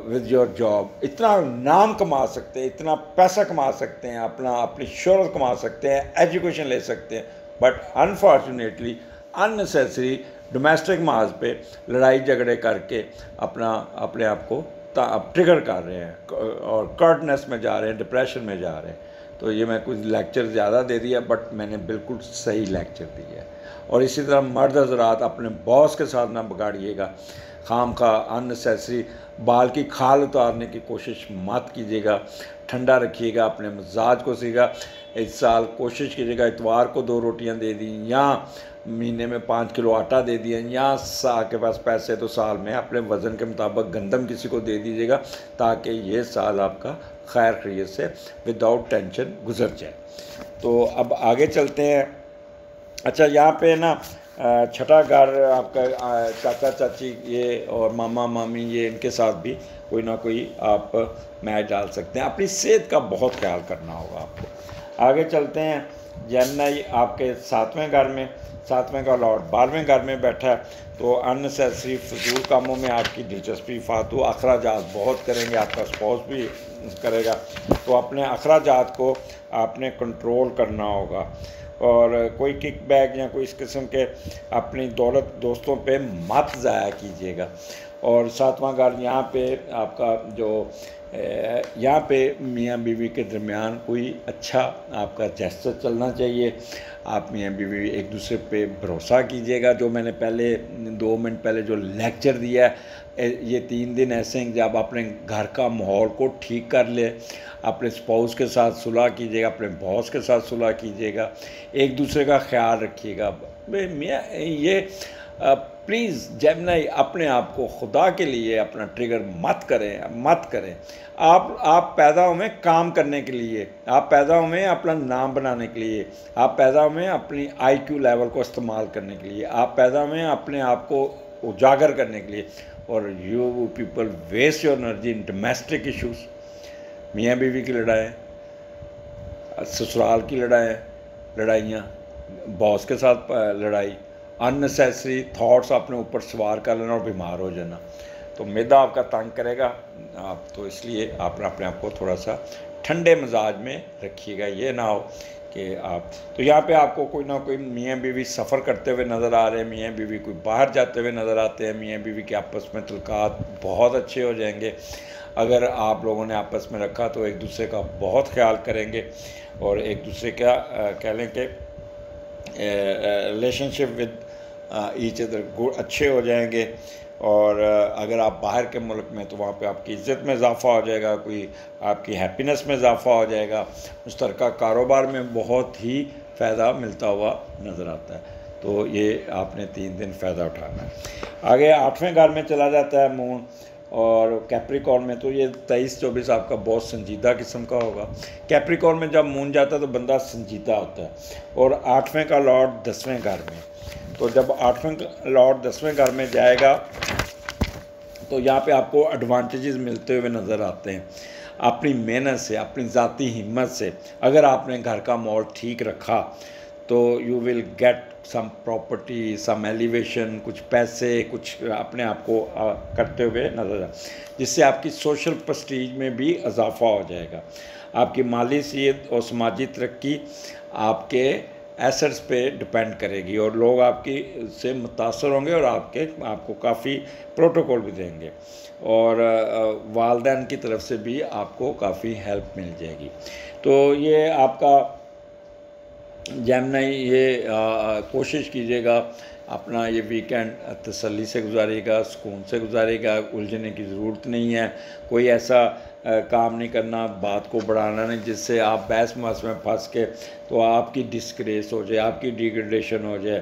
with your job. इतना नाम कमा सकते हैं, इतना पैसा कमा सकते हैं, अपनी शोहरत कमा सकते हैं, एजुकेशन ले सकते हैं, बट अनफॉर्चुनेटली अननेसेसरी डोमेस्टिक माज पे लड़ाई झगड़े करके अपने आप को ट्रिगर कर रहे हैं और कर्टनेस में जा रहे हैं, डिप्रेशन में जा रहे हैं। तो ये मैं कुछ लेक्चर ज़्यादा दे दिया, बट मैंने बिल्कुल सही लेक्चर दिया है। और इसी तरह मर्द हज़रात अपने बॉस के साथ ना बिगाड़िएगा, खाम खा अननेसेसरी बाल की खाल उतारने की कोशिश मत कीजिएगा। ठंडा रखिएगा, अपने मिजाज को सीखा। इस साल कोशिश कीजिएगा इतवार को 2 रोटियां दे दी, या महीने में 5 किलो आटा दे दिया, या आपके पास पैसे तो साल में अपने वज़न के मुताबिक गंदम किसी को दे दीजिएगा, ताकि ये साल आपका खैर खैरियत से विदाउट टेंशन गुजर जाए। तो अब आगे चलते हैं। अच्छा, यहाँ पे ना छठा घर आपका चाचा चाची ये और मामा मामी ये, इनके साथ भी कोई ना कोई आप मैच डाल सकते हैं। अपनी सेहत का बहुत ख्याल करना होगा आपको। आगे चलते हैं। जेमिनी आपके 7वें घर में, 7वें का लॉर्ड 12वें घर में बैठा है, तो अननेसेसरी फजूल कामों में आपकी दिलचस्पी, फालतू अखराजात बहुत करेंगे, आपका स्पॉस भी करेगा। तो अपने अखराजात को आपने कंट्रोल करना होगा, और कोई किक बैक या कोई इस किस्म के अपनी दौलत दोस्तों पे मत ज़ाया कीजिएगा। और 7वां घर यहाँ पे आपका जो यहाँ पे मियाँ बीवी के दरमियान कोई अच्छा आपका जेस्चर चलना चाहिए। आप मियाँ बीवी एक दूसरे पे भरोसा कीजिएगा। जो मैंने पहले 2 मिनट पहले जो लेक्चर दिया है, ये 3 दिन ऐसे हैं जब अपने घर का माहौल को ठीक कर ले, अपने स्पाउस के साथ सुलह कीजिएगा, अपने बॉस के साथ सुलह कीजिएगा, एक दूसरे का ख्याल रखिएगा। मियाँ ये प्लीज़ जेमिनी अपने आप को खुदा के लिए अपना ट्रिगर मत करें। आप पैदा हुए काम करने के लिए, आप पैदा हुए अपना नाम बनाने के लिए, आप पैदा हुए अपनी IQ लेवल को इस्तेमाल करने के लिए, आप पैदा हुए अपने आप को उजागर करने के लिए। और you people waste your energy in domestic issues, मियाँ बीवी की लड़ाई, ससुराल की लड़ाइयाँ, बॉस के साथ लड़ाई, अननेसेसरी थॉट्स अपने ऊपर सवार कर लेना और बीमार हो जाना, तो मैदा आपका तंग करेगा आप। तो इसलिए आप अपने आप को थोड़ा सा ठंडे मिजाज में रखिएगा। ये ना हो कि आप, तो यहाँ पे आपको कोई ना कोई मियाँ बीवी सफ़र करते हुए नज़र आ रहे हैं, मियाँ बीवी कोई बाहर जाते हुए नज़र आते हैं, मियाँ बीवी के आपस में तल्कात बहुत अच्छे हो जाएंगे। अगर आप लोगों ने आपस में रखा तो एक दूसरे का बहुत ख्याल करेंगे, और एक दूसरे का कह लें कि relationship with each other good अच्छे हो जाएंगे। और अगर आप बाहर के मुल्क में, तो वहाँ पे आपकी इज़्ज़त में इजाफ़ा हो जाएगा, कोई आपकी हैप्पीनेस में इजाफ़ा हो जाएगा, मुश्तरका कारोबार में बहुत ही फ़ायदा मिलता हुआ नज़र आता है। तो ये आपने 3 दिन फ़ायदा उठाना है। आगे 8वें घर में चला जाता है मून, और कैप्रिकॉर्न में, तो ये 23-24 आपका बहुत संजीदा किस्म का होगा। कैप्रिकॉर्न में जब मून जाता है तो बंदा संजीदा होता है। और 8वें का लॉर्ड 10वें घर में, तो जब 8वें का लॉर्ड 10वें घर में जाएगा तो यहाँ पे आपको एडवांटेजेस मिलते हुए नज़र आते हैं अपनी मेहनत से, अपनी ज़ाती हिम्मत से। अगर आपने घर का माहौल ठीक रखा तो you will get some property, some elevation, कुछ पैसे, कुछ अपने आप को करते हुए नजर आ, जिससे आपकी सोशल प्रेस्टीज में भी इजाफा हो जाएगा। आपकी माली सेहत और समाजी तरक्की आपके एसेट्स पे डिपेंड करेगी, और लोग आपकी से मुतासर होंगे और आपको काफ़ी प्रोटोकॉल भी देंगे, और वालदैन की तरफ से भी आपको काफ़ी हेल्प मिल जाएगी। तो ये आपका जेमिनी, ये कोशिश कीजिएगा अपना ये वीकेंड तसल्ली से गुजारिएगा, सुकून से गुजारिएगा। उलझने की ज़रूरत नहीं है, कोई ऐसा काम नहीं करना, बात को बढ़ाना नहीं जिससे आप बहस महस में फंस के तो आपकी डिस्ग्रेस हो जाए, आपकी डिग्रेडेशन हो जाए।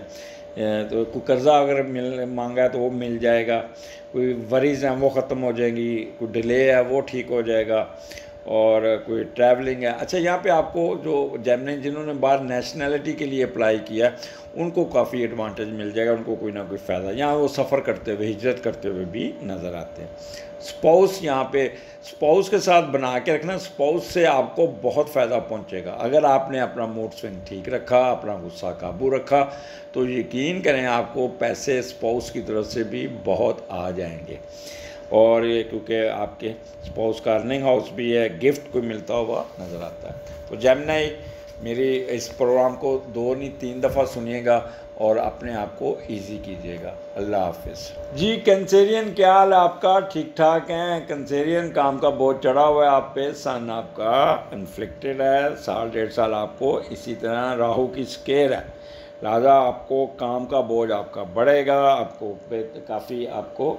तो कोई कर्ज़ा अगर मांगा है तो वो मिल जाएगा, कोई वरीज़ हैं वो ख़त्म हो जाएंगी, कोई डिले है वो ठीक हो जाएगा, और कोई ट्रैवलिंग है। अच्छा, यहाँ पे आपको जो जेमिनी जिन्होंने बाहर नेशनैलिटी के लिए अप्लाई किया उनको काफ़ी एडवांटेज मिल जाएगा, उनको कोई ना कोई फ़ायदा, यहाँ वो सफ़र करते हुए, हिजरत करते हुए भी नज़र आते हैं। स्पाउस, यहाँ पे स्पाउस के साथ बना के रखना, स्पाउस से आपको बहुत फ़ायदा पहुँचेगा। अगर आपने अपना मूड स्विंग ठीक रखा, अपना गुस्सा काबू रखा, तो यकीन करें आपको पैसे स्पाउस की तरफ से भी बहुत आ जाएंगे। और ये क्योंकि आपके स्पाउस का अर्निंग हाउस भी है, गिफ्ट कोई मिलता हुआ नज़र आता है। तो जेमिनी, मेरी इस प्रोग्राम को 2 नहीं 3 दफ़ा सुनिएगा, और अपने आप को ईजी कीजिएगा। अल्लाह हाफिज़। जी कैंसेरियन, क्या हाल है आपका? ठीक ठाक हैं कैंसेरियन? काम का बोझ चढ़ा हुआ है आप पे, सन आपका इन्फ्लिक्टेड है, साल 1.5 साल आपको इसी तरह राहु की स्केर है, लिहाजा आपको काम का बोझ आपका बढ़ेगा, आपको काफ़ी आपको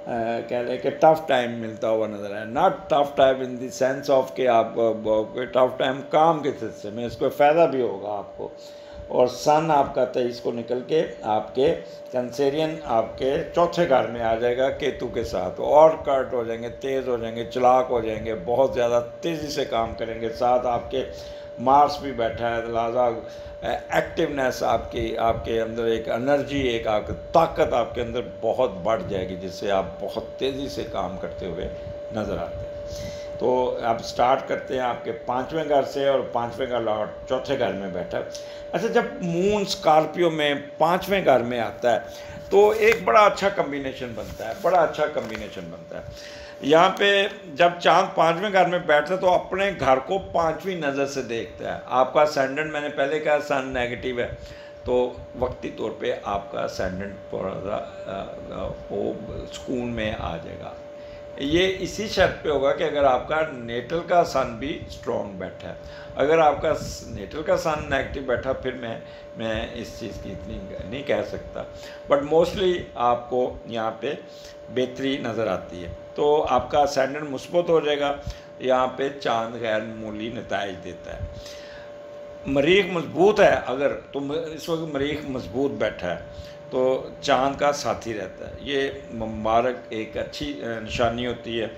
कह लें कि टफ़ टाइम मिलता हुआ नज़र आए। Not tough time in the sense of कि आप टफ़ टाइम काम के सिलसिले में, इसको फ़ायदा भी होगा आपको। और सन आपका 23 को निकल के आपके कैंसेरियन आपके चौथे घर में आ जाएगा केतु के साथ, और कर्ट हो जाएंगे, तेज़ हो जाएंगे, चलाक हो जाएंगे, बहुत ज़्यादा तेज़ी से काम करेंगे। साथ आपके मार्स भी बैठा है, लिहाजा एक्टिवनेस आपके अंदर एक एनर्जी, एक आपकी ताकत आपके अंदर बहुत बढ़ जाएगी, जिससे आप बहुत तेज़ी से काम करते हुए नज़र आते हैं। तो अब स्टार्ट करते हैं आपके 5वें घर से, और 5वें का लॉर्ड चौथे घर में बैठा है। अच्छा, जब मून स्कॉर्पियो में 5वें घर में आता है तो एक बड़ा अच्छा कम्बिनेशन बनता है, बड़ा अच्छा कम्बिनेशन बनता है। यहाँ पे जब चांद 5वें घर में बैठता है तो अपने घर को 5वीं नज़र से देखता है। आपका असेंडेंट, मैंने पहले कहा सन नेगेटिव है, तो वक्ती तौर पे आपका असेंडेंट थोड़ा सा वो सुकून में आ जाएगा। ये इसी शर्त पे होगा कि अगर आपका नेटल का सन भी स्ट्रॉन्ग बैठा है। अगर आपका नेटल का सन नेगेटिव बैठा, फिर मैं इस चीज़ की इतनी नहीं कह सकता, बट मोस्टली आपको यहाँ पे बेहतरी नज़र आती है। तो आपका असेंडेंट मुस्बत हो जाएगा, यहाँ पे चांद गैर मामूली नताइज देता है। मरीख मजबूत है, अगर तो इस वक्त मरीख मजबूत बैठा है तो चांद का साथी रहता है, ये मुबारक एक अच्छी निशानी होती है।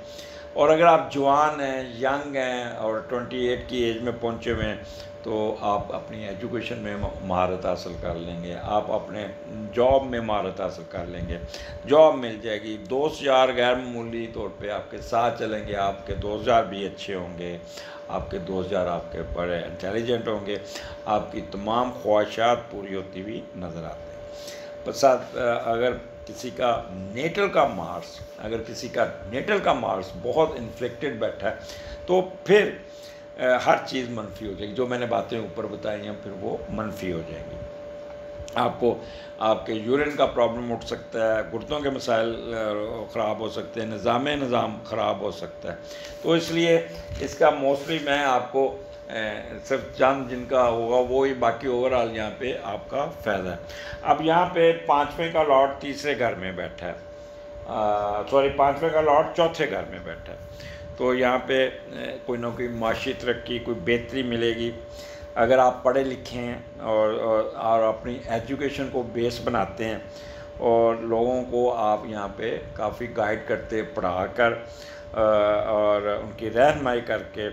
और अगर आप जवान हैं, यंग हैं और 28 की एज में पहुंचे हुए हैं, तो आप अपनी एजुकेशन में महारत हासिल कर लेंगे, आप अपने जॉब में महारत हासिल कर लेंगे, जॉब मिल जाएगी। दोस्त यार गैर मामूली तौर पे आपके साथ चलेंगे, आपके दोस्त यार भी अच्छे होंगे, आपके दोस्त यार आपके बड़े इंटेलिजेंट होंगे, आपकी तमाम ख्वाहिशात पूरी होती हुई नज़र आती हैं। साथ अगर किसी का नेटल का मार्स, अगर किसी का नेटल का मार्स बहुत इन्फ्लिक्टेड बैठा है तो फिर हर चीज़ मनफी हो जाएगी। जो मैंने बातें ऊपर बताई हैं फिर वो मनफी हो जाएंगी। आपको आपके यूरिन का प्रॉब्लम उठ सकता है, गुर्दों के मसाइल ख़राब हो सकते हैं, निज़ाम ख़राब हो सकता है। तो इसलिए इसका मोस्टली मैं आपको सिर्फ चंद जिनका होगा वो ही, बाकी ओवरऑल यहाँ पे आपका फ़ायदा है। अब यहाँ पे 5वें का लॉर्ड 3रे घर में बैठा है, 5वें का लॉर्ड चौथे घर में बैठा है, तो यहाँ पे कोई ना कोई माशी तरक्की, कोई बेहतरी मिलेगी। अगर आप पढ़े लिखे हैं और अपनी एजुकेशन को बेस बनाते हैं और लोगों को आप यहाँ पे काफ़ी गाइड करते, पढ़ा कर और उनकी रहनुमाई करके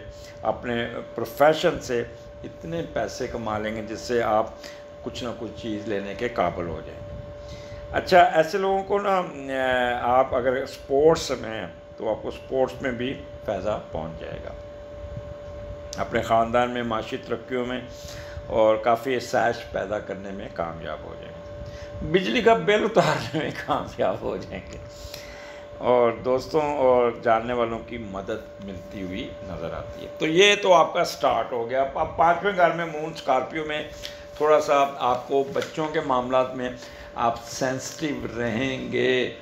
अपने प्रोफेशन से इतने पैसे कमा लेंगे जिससे आप कुछ ना कुछ चीज़ लेने के काबिल हो जाएंगे। अच्छा, ऐसे लोगों को ना आप अगर स्पोर्ट्स में हैं तो आपको स्पोर्ट्स में भी फ़ायदा पहुंच जाएगा, अपने ख़ानदान में माशी तरक्कियों में और काफ़ी साइश पैदा करने में कामयाब हो जाएंगे, बिजली का बिल उतारने में कामयाब हो जाएंगे और दोस्तों और जानने वालों की मदद मिलती हुई नज़र आती है। तो ये तो आपका स्टार्ट हो गया। अब 5वें घर में मून स्कॉर्पियो में थोड़ा सा आपको बच्चों के मामलात में आप सेंसिटिव रहेंगे,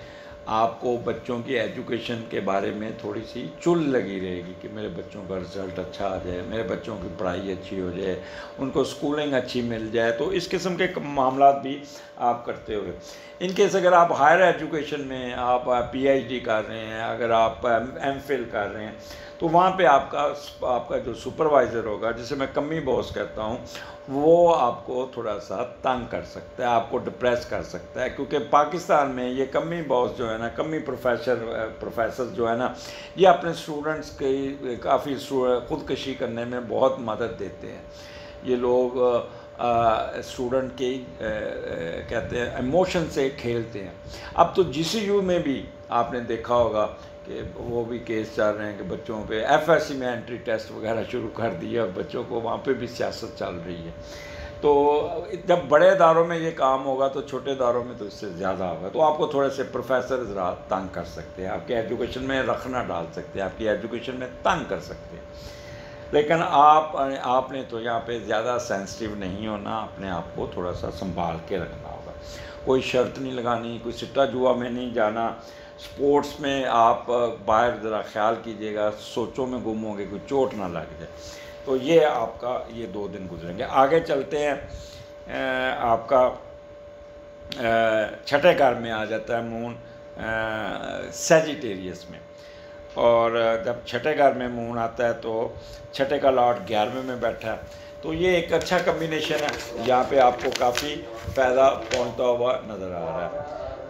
आपको बच्चों की एजुकेशन के बारे में थोड़ी सी चुल लगी रहेगी कि मेरे बच्चों का रिज़ल्ट अच्छा आ जाए, मेरे बच्चों की पढ़ाई अच्छी हो जाए, उनको स्कूलिंग अच्छी मिल जाए। तो इस किस्म के मामलात भी आप करते हुए, इन केस अगर आप हायर एजुकेशन में आप PhD कर रहे हैं, अगर आप MPhil कर रहे हैं, तो वहाँ पे आपका जो सुपरवाइज़र होगा, जिसे मैं कमी बॉस कहता हूँ, वो आपको थोड़ा सा तंग कर सकता है, आपको डिप्रेस कर सकता है, क्योंकि पाकिस्तान में ये कमी बॉस जो है ना, कमी प्रोफेसर जो है ना, ये अपने स्टूडेंट्स की काफ़ी ख़ुदकशी करने में बहुत मदद देते हैं। ये लोग स्टूडेंट के कहते हैं इमोशन से खेलते हैं। अब तो GCU में भी आपने देखा होगा कि वो भी केस चल रहे हैं कि बच्चों पे FSC में एंट्री टेस्ट वगैरह शुरू कर दिए और बच्चों को वहाँ पे भी सियासत चल रही है। तो जब बड़े इदारों में ये काम होगा तो छोटे इदारों में तो इससे ज़्यादा होगा। तो आपको थोड़े से प्रोफेसर ज़रा तंग कर सकते हैं, आपके एजुकेशन में रखना डाल सकते हैं, आपकी एजुकेशन में तंग कर सकते हैं। लेकिन आपने तो यहाँ पे ज़्यादा सेंसिटिव नहीं होना, अपने आप को थोड़ा सा संभाल के रखना होगा। कोई शर्त नहीं लगानी, कोई सिट्टा जुआ में नहीं जाना। स्पोर्ट्स में आप बाहर ज़रा ख्याल कीजिएगा, सोचों में गुम होंगे, कोई चोट ना लग जाए। तो ये आपका ये 2 दिन गुजरेंगे। आगे चलते हैं, आपका छठे घर में आ जाता है मून सैजिटेरियस में, और जब छठे घर में मून आता है तो छठे का लॉर्ड 11वें में बैठा है, तो ये एक अच्छा कम्बिनेशन है। यहाँ पे आपको काफ़ी फ़ायदा पहुँचता हुआ नज़र आ रहा है।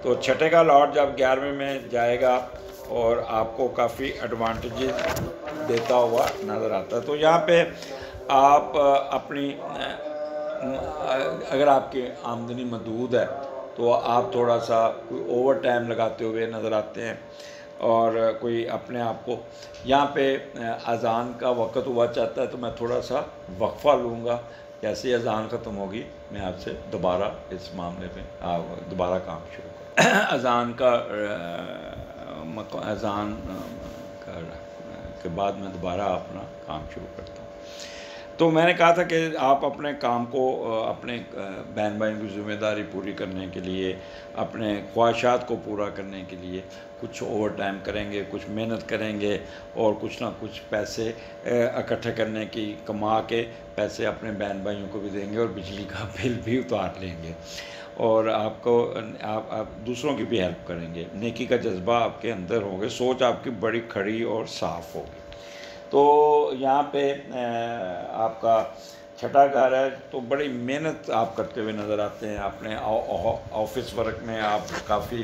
तो छठे का लॉर्ड जब 11वें में जाएगा और आपको काफ़ी एडवांटेजेस देता हुआ नज़र आता है। तो यहाँ पे आप अपनी अगर आपकी आमदनी महदूद है तो आप थोड़ा सा कोई ओवर टाइम लगाते हुए नज़र आते हैं, और कोई अपने आप को यहाँ पे अज़ान का वक़्त हुआ चाहता है तो मैं थोड़ा सा वक्फ़ा लूँगा। जैसे ही अज़ान ख़त्म होगी मैं आपसे दोबारा इस मामले में दोबारा काम शुरू करूँ। अज़ान के बाद मैं दोबारा अपना काम शुरू करता हूँ। तो मैंने कहा था कि आप अपने काम को अपने बहन भाइयों की ज़िम्मेदारी पूरी करने के लिए, अपने ख्वाहिशात को पूरा करने के लिए कुछ ओवर टाइम करेंगे, कुछ मेहनत करेंगे और कुछ ना कुछ पैसे इकट्ठे करने की, कमा के पैसे अपने बहन भाइयों को भी देंगे और बिजली का बिल भी उतार लेंगे, और आपको आप दूसरों की भी हेल्प करेंगे। नेकी का जज्बा आपके अंदर होगा, सोच आपकी बड़ी खड़ी और साफ़ होगी। तो यहाँ पे आपका छठा घर है, तो बड़ी मेहनत आप करते हुए नज़र आते हैं। अपने ऑफिस वर्क में आप काफ़ी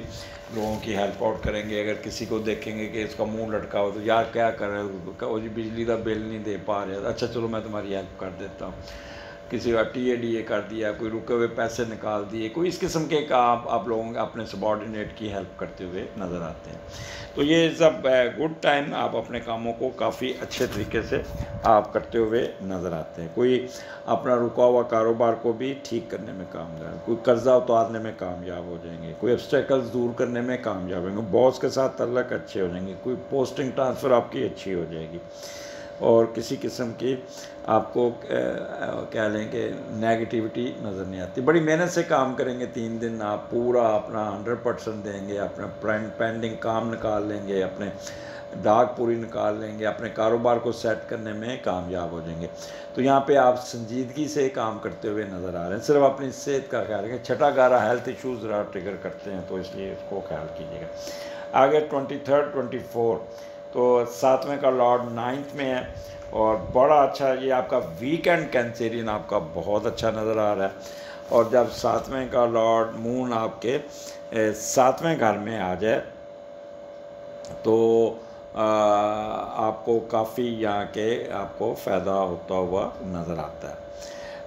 लोगों की हेल्प आउट करेंगे। अगर किसी को देखेंगे कि इसका मुंह लटका हो तो यार क्या कर रहे हो, वो जी बिजली का बिल नहीं दे पा रहे, अच्छा चलो मैं तुम्हारी हेल्प कर देता हूँ। किसी का TADA कर दिया, कोई रुके हुए पैसे निकाल दिए, कोई इस किस्म के काम आप लोगों के अपने सबॉर्डिनेट की हेल्प करते हुए नज़र आते हैं। तो ये सब गुड टाइम, आप अपने कामों को काफ़ी अच्छे तरीके से आप करते हुए नज़र आते हैं। कोई अपना रुका हुआ कारोबार को भी ठीक करने में कामयाब, कोई कर्जा उतारने में कामयाब हो जाएंगे, कोई ऑब्स्टेकल्स दूर करने में कामयाब होंगे, बॉस के साथ तल्लक अच्छे हो जाएंगे, कोई पोस्टिंग ट्रांसफ़र आपकी अच्छी हो जाएगी, और किसी किस्म की आपको कह लें कि नेगेटिविटी नज़र नहीं आती। बड़ी मेहनत से काम करेंगे, 3 दिन आप पूरा अपना 100% देंगे, अपना पेंडिंग काम निकाल लेंगे, अपने डाक पूरी निकाल लेंगे, अपने कारोबार को सेट करने में कामयाब हो जाएंगे। तो यहाँ पे आप संजीदगी से काम करते हुए नज़र आ रहे हैं, सिर्फ अपनी सेहत का ख्याल रखें। छठा गारा हेल्थ इशूज़ ज़रा ट्रिगर करते हैं, तो इसलिए इसको ख्याल कीजिएगा। आगे 23, 24, तो 7वें का लॉर्ड 9th में है, और बड़ा अच्छा ये आपका वीकेंड कैंसेरियन आपका बहुत अच्छा नज़र आ रहा है। और जब 7वें का लॉर्ड मून आपके 7वें घर में आ जाए तो आपको काफ़ी यहाँ के आपको फ़ायदा होता हुआ नज़र आता है।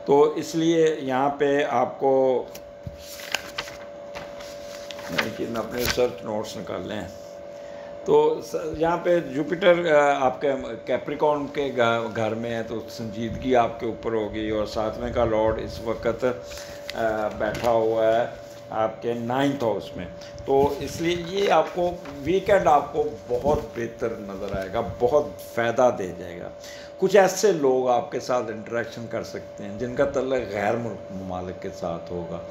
तो इसलिए यहाँ पे आपको लेकिन अपने सर्च नोट्स निकाल लें। तो यहाँ पे जुपिटर आपके कैप्रिकॉर्न के घर में है, तो संजीदगी आपके ऊपर होगी, और 7वें का लॉर्ड इस वक्त बैठा हुआ है आपके 9th हाउस में। तो इसलिए ये आपको वीकेंड आपको बहुत बेहतर नज़र आएगा, बहुत फ़ायदा दे जाएगा। कुछ ऐसे लोग आपके साथ इंटरेक्शन कर सकते हैं जिनका तल्लुक़ गैर ममालिक के साथ होगा,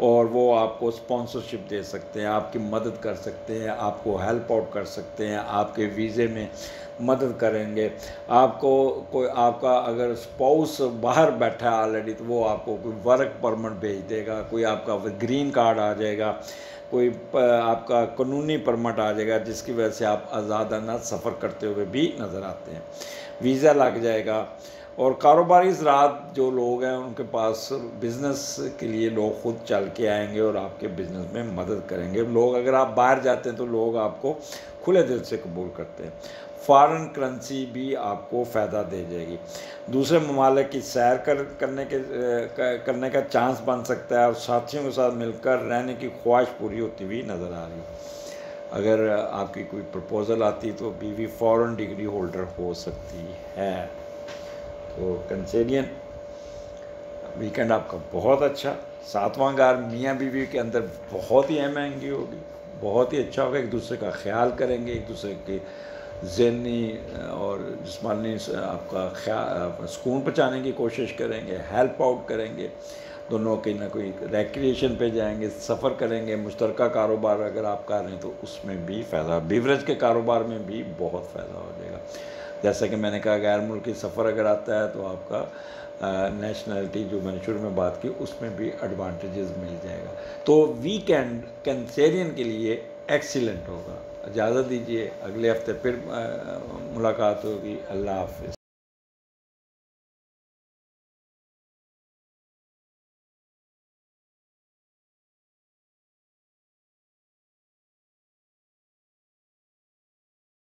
और वो आपको स्पॉन्सरशिप दे सकते हैं, आपकी मदद कर सकते हैं, आपको हेल्प आउट कर सकते हैं, आपके वीज़े में मदद करेंगे। आपको कोई आपका अगर स्पाउस बाहर बैठा है ऑलरेडी तो वो आपको कोई वर्क परमिट भेज देगा, कोई आपका ग्रीन कार्ड आ जाएगा, कोई आपका कानूनी परमिट आ जाएगा, जिसकी वजह से आप आज़ादाना सफ़र करते हुए भी नज़र आते हैं। वीज़ा लग जाएगा। और कारोबारी ज़रात जो लोग हैं उनके पास बिज़नेस के लिए लोग ख़ुद चल के आएंगे और आपके बिज़नेस में मदद करेंगे। लोग अगर आप बाहर जाते हैं तो लोग आपको खुले दिल से कबूल करते हैं। फ़ॉरेन करेंसी भी आपको फ़ायदा दे जाएगी। दूसरे ममालिक की सैर करने का चांस बन सकता है, और साथियों के साथ मिलकर रहने की ख्वाहिश पूरी होती हुई नज़र आ रही है। अगर आपकी कोई प्रपोज़ल आती तो बीवी फ़ॉरेन डिग्री होल्डर हो सकती है। तो कैंसेरियन वीकेंड आपका बहुत अच्छा। 7वां घर मियाँ बीवी के अंदर बहुत ही अहमंगी होगी, बहुत ही अच्छा होगा। एक दूसरे का ख्याल करेंगे, एक दूसरे के ज़हनी और जिस्मानी आपका सुकून पहुँचाने की कोशिश करेंगे, हेल्प आउट करेंगे, दोनों कहीं ना कोई रिक्रिएशन पे जाएंगे, सफ़र करेंगे, मुश्तरका कारोबार अगर आप कर रहे हैं तो उसमें भी फ़ायदा, बीवरेज के कारोबार में भी बहुत फ़ायदा हो जाएगा। जैसा कि मैंने कहा गैर मुल्की सफ़र अगर आता है तो आपका नेशनलिटी जो मैंने शुरू में बात की उसमें भी एडवांटेजेस मिल जाएगा। तो वीकेंड कैंसेरियन के लिए एक्सीलेंट होगा। इजाज़त दीजिए, अगले हफ्ते फिर मुलाकात होगी। अल्लाह हाफ़िज़।